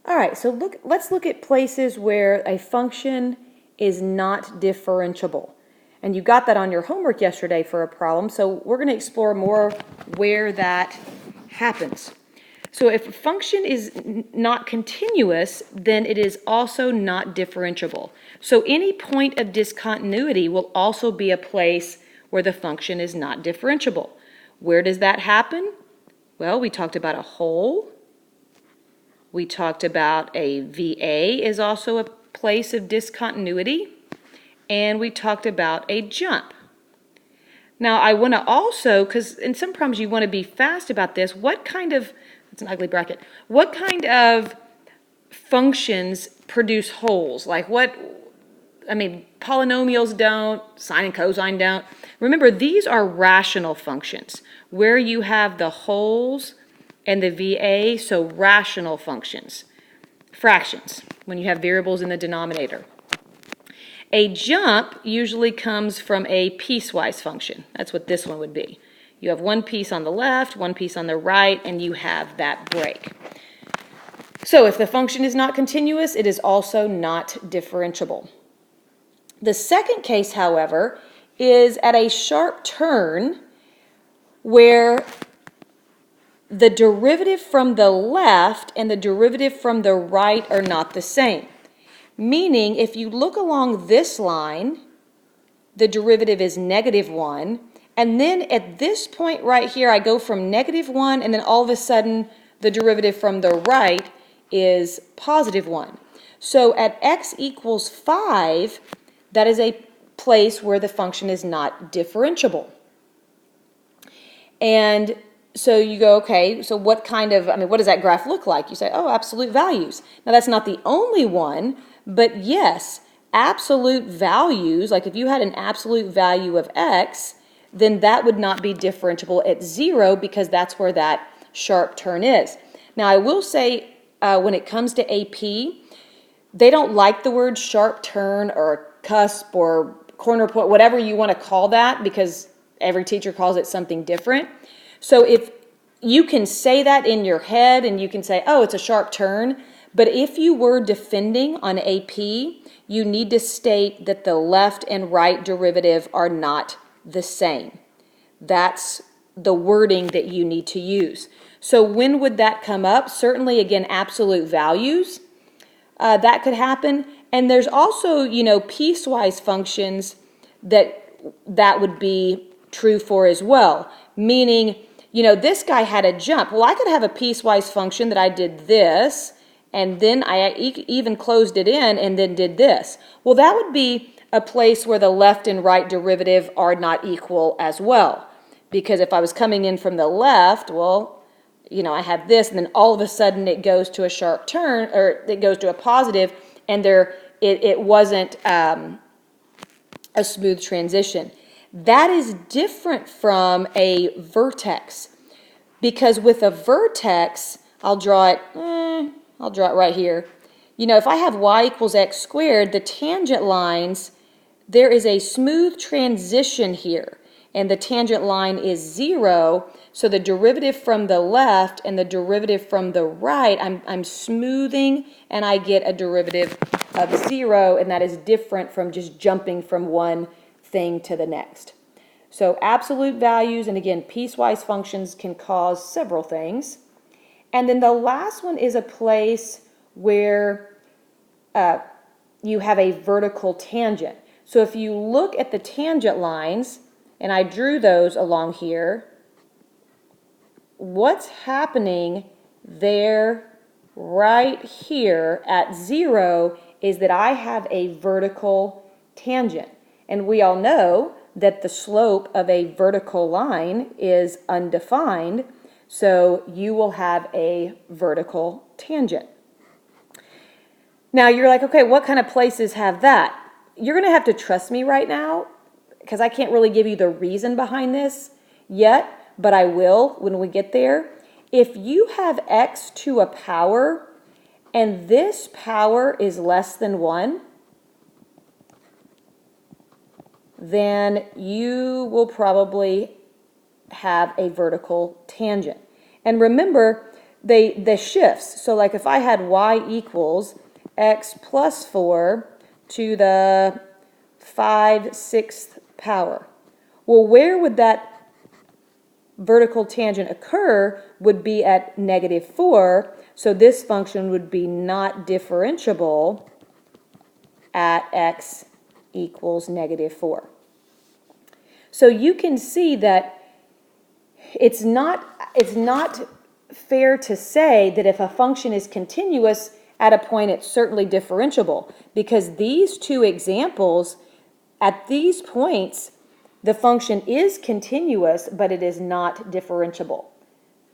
All right, so let's look at places where a function is not differentiable. And you got that on your homework yesterday for a problem, so we're going to explore more where that happens. So if a function is not continuous, then it is also not differentiable. So any point of discontinuity will also be a place where the function is not differentiable. Where does that happen? Well, we talked about a hole. We talked about a VA is also a place of discontinuity. And we talked about a jump. Now, I want to also, because in some problems you want to be fast about this, it's an ugly bracket, what kind of functions produce holes? Like polynomials don't, sine and cosine don't. Remember, these are rational functions where you have the holes and the VA, so rational functions. Fractions, when you have variables in the denominator. A jump usually comes from a piecewise function. That's what this one would be. You have one piece on the left, one piece on the right, and you have that break. So if the function is not continuous, it is also not differentiable. The second case, however, is at a sharp turn where the derivative from the left and the derivative from the right are not the same. Meaning, if you look along this line, the derivative is -1, and then at this point right here, I go from -1, and then all of a sudden, the derivative from the right is +1. So at x equals 5, that is a place where the function is not differentiable. And so you go, okay, so what does that graph look like? You say, oh, absolute values. Now that's not the only one, but yes, absolute values, like if you had an absolute value of x, then that would not be differentiable at 0 because that's where that sharp turn is. Now I will say when it comes to AP, they don't like the word sharp turn or cusp or corner point, whatever you want to call that, because every teacher calls it something different. So if you can say that in your head and you can say, oh, it's a sharp turn, but if you were defending on AP, you need to state that the left and right derivative are not the same. That's the wording that you need to use. So when would that come up? Certainly, again, absolute values. That could happen. And there's also, piecewise functions that would be true for as well. Meaning, this guy had a jump. Well, I could have a piecewise function that I did this, and then I even closed it in and then did this. Well, that would be a place where the left and right derivative are not equal as well. Because if I was coming in from the left, well, I have this, and then all of a sudden it goes to a sharp turn, or it goes to a positive, and it wasn't a smooth transition. That is different from a vertex, because with a vertex, I'll draw it right here. If I have y equals x squared, the tangent lines, there is a smooth transition here, and the tangent line is 0, so the derivative from the left and the derivative from the right, I'm smoothing, and I get a derivative of 0, and that is different from just jumping from one thing to the next. So absolute values, and again, piecewise functions can cause several things. And then the last one is a place where you have a vertical tangent. So if you look at the tangent lines, and I drew those along here, what's happening there right here at 0 is that I have a vertical tangent. And we all know that the slope of a vertical line is undefined, so you will have a vertical tangent. Now you're like, okay, what kind of places have that? You're going to have to trust me right now, because I can't really give you the reason behind this yet, but I will when we get there. If you have x to a power, and this power is less than 1, then you will probably have a vertical tangent. And remember, they shifts. So like if I had y equals x plus 4 to the 5/6 power. Well, where would that vertical tangent occur would be at -4, so this function would be not differentiable at x equals -4. So you can see that it's not fair to say that if a function is continuous at a point it's certainly differentiable, because these two examples, at these points, the function is continuous, but it is not differentiable.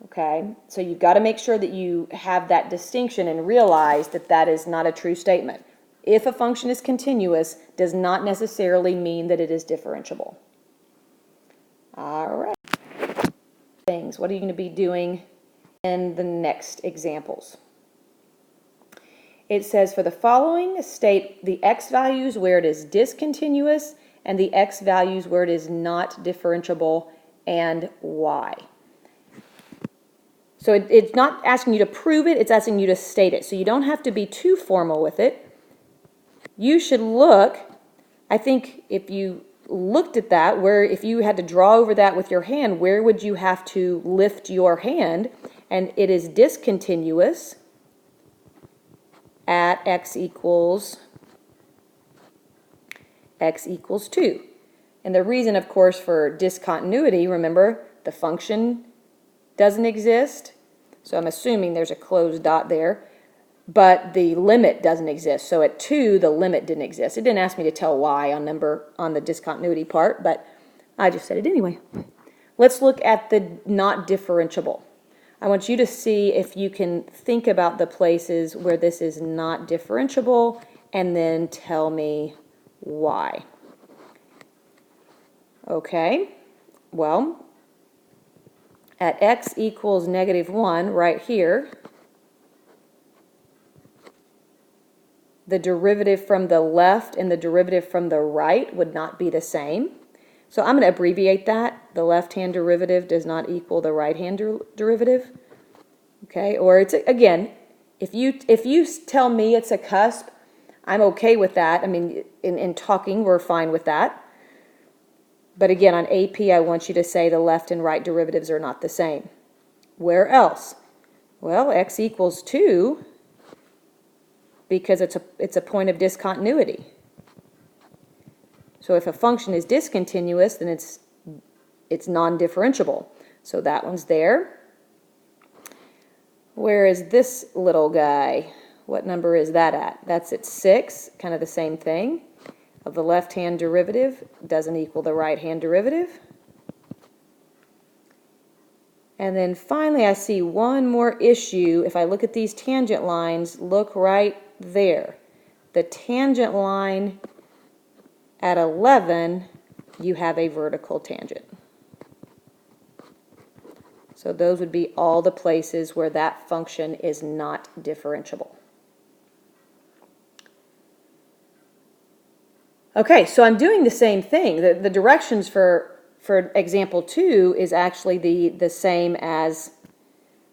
Okay, so you've got to make sure that you have that distinction and realize that that is not a true statement. If a function is continuous, does not necessarily mean that it is differentiable. All right. Things. What are you going to be doing in the next examples? It says for the following, state the x values where it is discontinuous and the x values where it is not differentiable and why. So it's not asking you to prove it, it's asking you to state it. So you don't have to be too formal with it. You should look, I think if you looked at that, where if you had to draw over that with your hand, where would you have to lift your hand? And it is discontinuous at x equals 2. And the reason, of course, for discontinuity, remember, the function doesn't exist, so I'm assuming there's a closed dot there, but the limit doesn't exist. So at 2, the limit didn't exist. It didn't ask me to tell why on the discontinuity part, but I just said it anyway. Let's look at the not differentiable. I want you to see if you can think about the places where this is not differentiable and then tell me why. Okay, well, at x equals -1 right here, the derivative from the left and the derivative from the right would not be the same. So I'm going to abbreviate that. The left-hand derivative does not equal the right-hand derivative. Okay, or it's, again, if you tell me it's a cusp, I'm okay with that. I mean, in talking, we're fine with that. But again, on AP, I want you to say the left and right derivatives are not the same. Where else? Well, x equals 2, because it's a point of discontinuity. So if a function is discontinuous, then it's non-differentiable. So that one's there. Where is this little guy? What number is that at? That's at 6, kind of the same thing. Of the left-hand derivative doesn't equal the right-hand derivative. And then finally, I see one more issue. If I look at these tangent lines, look right there. The tangent line at 11, you have a vertical tangent. So those would be all the places where that function is not differentiable. Okay, so I'm doing the same thing. The directions for example 2 is actually the same as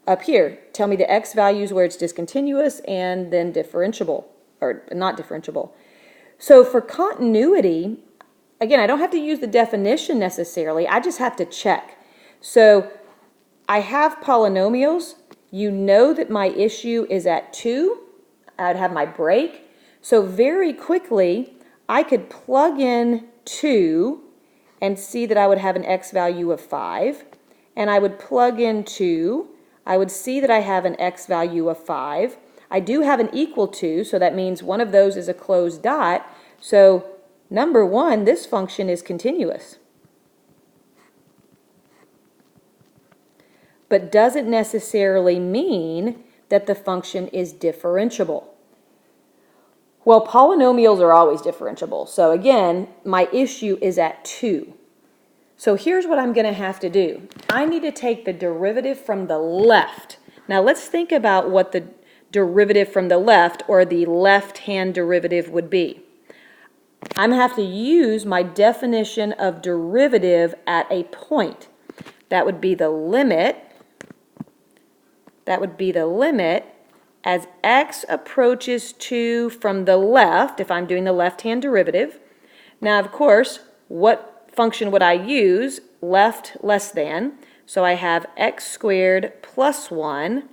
up here. Tell me the x values where it's discontinuous and then differentiable, or not differentiable. So for continuity, again, I don't have to use the definition necessarily. I just have to check. So I have polynomials. You know that my issue is at 2. I'd have my break. So very quickly, I could plug in 2 and see that I would have an x value of 5. And I would plug in 2. I would see that I have an x value of 5. I do have an equal to, so that means one of those is a closed dot. So number 1, this function is continuous. But doesn't necessarily mean that the function is differentiable. Well, polynomials are always differentiable. So again, my issue is at 2. So here's what I'm going to have to do. I need to take the derivative from the left. Now let's think about what the derivative from the left, or the left-hand derivative, would be. I'm going to have to use my definition of derivative at a point. That would be the limit that would be the limit as x approaches 2 from the left, if I'm doing the left-hand derivative. Now, of course, what function would I use? Left less than. So I have x squared plus 1,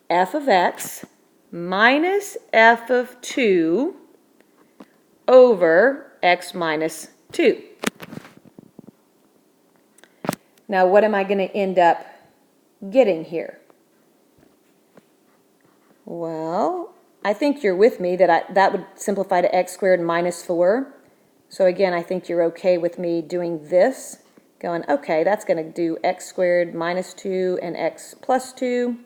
f of x, minus f of 2 over x minus 2. Now, what am I going to end up getting here? Well, I think you're with me that that would simplify to x squared minus 4. So again, I think you're okay with me doing this, going, okay, that's going to do x squared minus 2 and x plus 2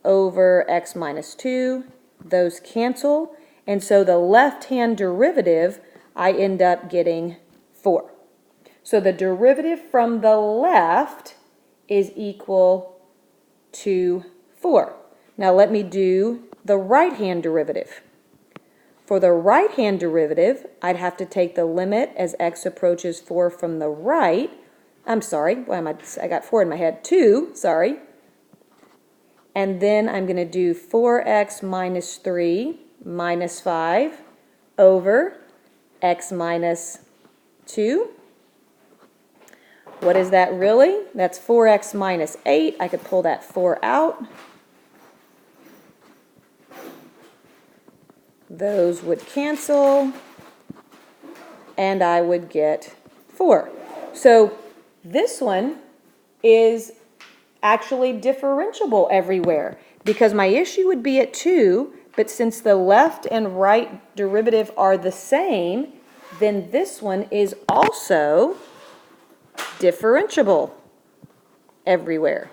over x minus 2. Those cancel. And so the left-hand derivative, I end up getting 4. So the derivative from the left is equal to 4. Now let me do the right-hand derivative. For the right-hand derivative, I'd have to take the limit as x approaches 4 from the right. I'm sorry, why am I got 4 in my head. 2, sorry. And then I'm going to do 4x minus 3 minus 5 over x minus 2. What is that really? That's 4x minus 8. I could pull that 4 out. Those would cancel, and I would get 4. So this one is actually differentiable everywhere because my issue would be at 2, but since the left and right derivative are the same, then this one is also differentiable everywhere.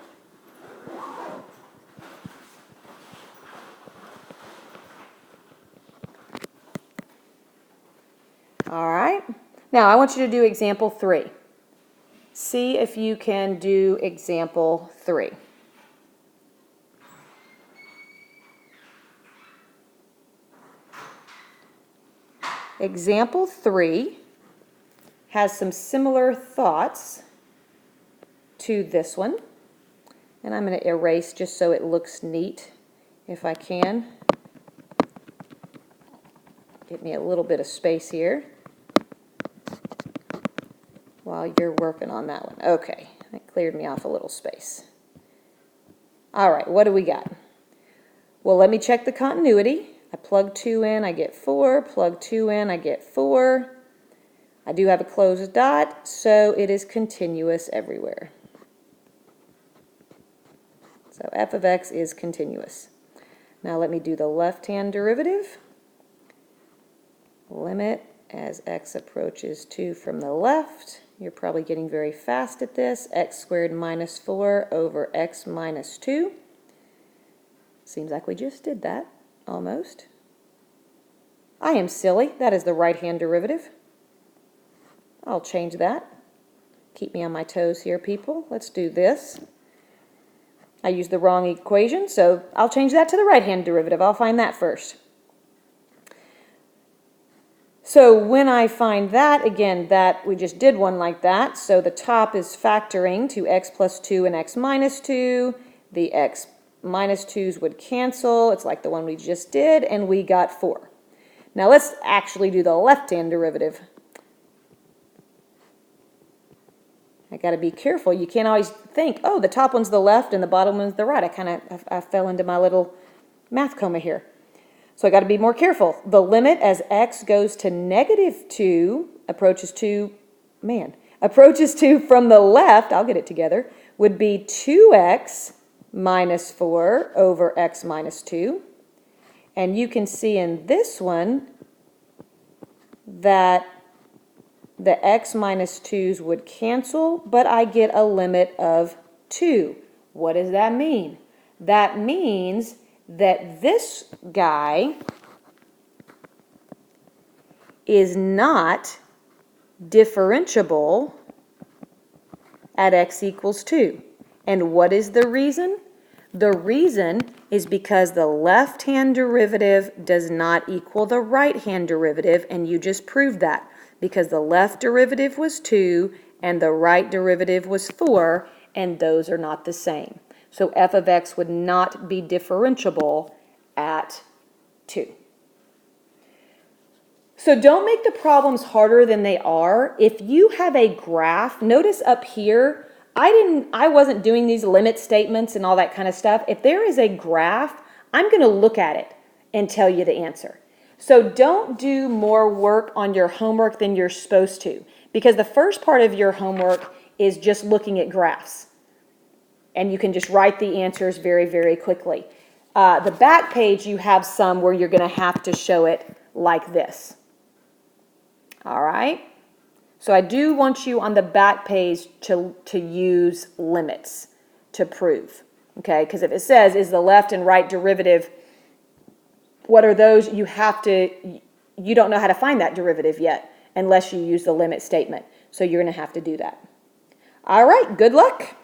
All right. Now I want you to do example 3. See if you can do example 3. Example 3 has some similar thoughts to this one. And I'm going to erase just so it looks neat if I can. Give me a little bit of space here while you're working on that one. Okay, that cleared me off a little space. All right, what do we got? Well, let me check the continuity. I plug 2 in, I get 4. Plug 2 in, I get 4. I do have a closed dot, so it is continuous everywhere. So f of x is continuous. Now let me do the left-hand derivative. Limit as x approaches 2 from the left. You're probably getting very fast at this. X squared minus 4 over x minus 2. Seems like we just did that, almost. I am silly. That is the right-hand derivative. I'll change that. Keep me on my toes here, people. Let's do this. I used the wrong equation, so I'll change that to the right-hand derivative. I'll find that first. So when I find that, again, that we just did one like that. So the top is factoring to x plus 2 and x minus 2. The x minus 2's would cancel. It's like the one we just did, and we got 4. Now let's actually do the left-hand derivative. I got to be careful. You can't always think, oh, the top one's the left and the bottom one's the right. I fell into my little math coma here. So I got to be more careful. The limit as x goes to negative 2, approaches 2 from the left, I'll get it together, would be 2x minus 4 over x minus 2. And you can see in this one that the x minus 2's would cancel, but I get a limit of 2. What does that mean? That means that this guy is not differentiable at x equals 2. And what is the reason? The reason is because the left-hand derivative does not equal the right-hand derivative, and you just proved that because the left derivative was 2 and the right derivative was 4, and those are not the same. So f of x would not be differentiable at 2. So don't make the problems harder than they are. If you have a graph, notice up here, I wasn't doing these limit statements and all that kind of stuff. If there is a graph, I'm going to look at it and tell you the answer. So don't do more work on your homework than you're supposed to, because the first part of your homework is just looking at graphs. And you can just write the answers very, very quickly. The back page, you have some where you're going to have to show it like this. All right? So I do want you on the back page to use limits to prove. Okay? Because if it says, is the left and right derivative, what are those? You don't know how to find that derivative yet unless you use the limit statement. So you're going to have to do that. All right, good luck.